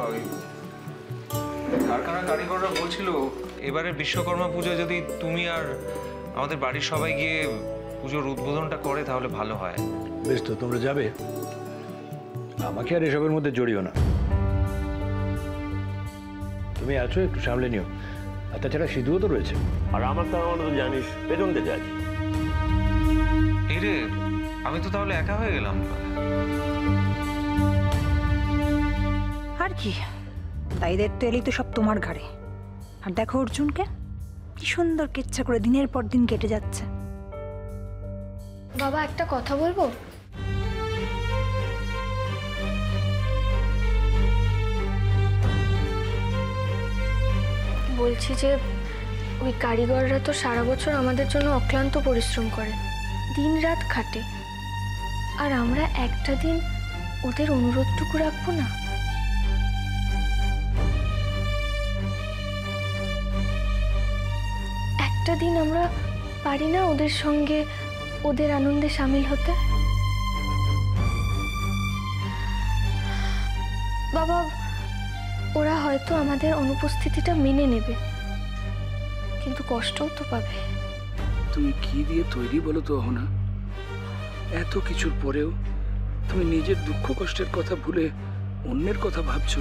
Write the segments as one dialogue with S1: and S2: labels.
S1: ওই কারখানা কারিগররা বলছিল এবারে বিশ্বকর্মা পুজো যদি তুমি আর আমাদের বাড়ির সবাই গিয়ে পুজোর উদ্বোধনটা করে তাহলে ভালো হয়।
S2: বেশ, তো তোমরা যাবে, আমাকে আর এসবের মধ্যে জড়িও না। তুমি আছো, একটু সামলে নিও। আর তাছাড়া সিধুও তো রয়েছে।
S3: আর আমার তো জানিস পেছন থেকে আছি।
S1: এই রে, আমি তো তাহলে একা হয়ে গেলাম।
S4: আর কি, দায়িত্ব এলেই তো সব তোমার ঘাড়ে। আর দেখো অর্জুনকে, কি সুন্দর কেচ্ছা করে দিনের পর দিন কেটে যাচ্ছে।
S5: বাবা, একটা কথা বলবো? বলছি যে ওই কারিগররা তো সারা বছর আমাদের জন্য অক্লান্ত পরিশ্রম করে, দিন রাত খাটে, আর আমরা একটা দিন ওদের অনুরোধটুকু রাখবো না? একটা দিন আমরা পারি না ওদের সঙ্গে ওদের আনন্দে সামিল হতে? বাবা, ওরা হয়তো আমাদের অনুপস্থিতিটা মেনে নেবে, কিন্তু কষ্টও তো পাবে।
S6: তুমি কি দিয়ে তৈরি বলো তো অহনা? এত কিছুর পরেও তুমি নিজের দুঃখ কষ্টের কথা ভুলে অন্যের কথা ভাবছো।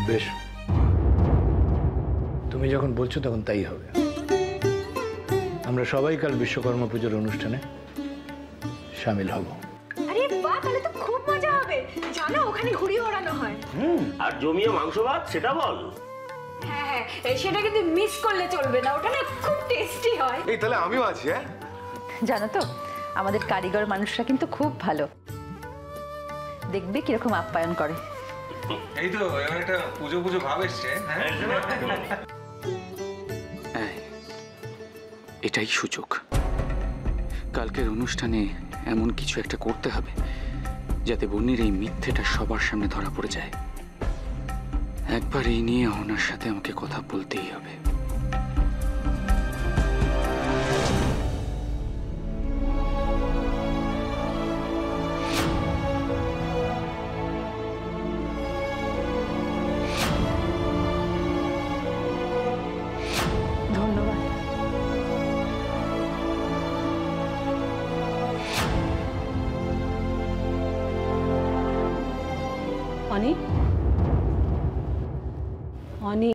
S2: বেশ, তুমি যখন বলছো তখন তাই হবে। আমরা সবাই কাল বিশ্বকর্মা পুজোর অনুষ্ঠানে সামিল হব।
S4: আরে বাহ, তাহলে তো খুব মজা হবে। জানো, ওখানে ঘুড়ি ওড়ানো হয়।
S3: আর জমিয়ে মাংস ভাত সেটা বল।
S4: হ্যাঁ, সেটা কিন্তু মিস করলে চলবে না, ওটা না খুব টেস্টি হয়।
S7: এই তাহলে আমিও আছি। হ্যাঁ,
S8: জানো তো, আমাদের কারিগর মানুষরা কিন্তু খুব ভালো। দেখবে কিরকম আপ্যায়ন করে।
S1: এই তো এবার একটা পুজো পুজো ভাব এসছে।
S6: এটাই সুযোগ। কালকের অনুষ্ঠানে এমন কিছু একটা করতে হবে যাতে বন্যির এই মিথ্যেটা সবার সামনে ধরা পড়ে যায়। একবার এই নিয়ে ওনার সাথে আমাকে কথা বলতেই হবে।
S8: ধন্যবাদ।
S9: অনি, অনি,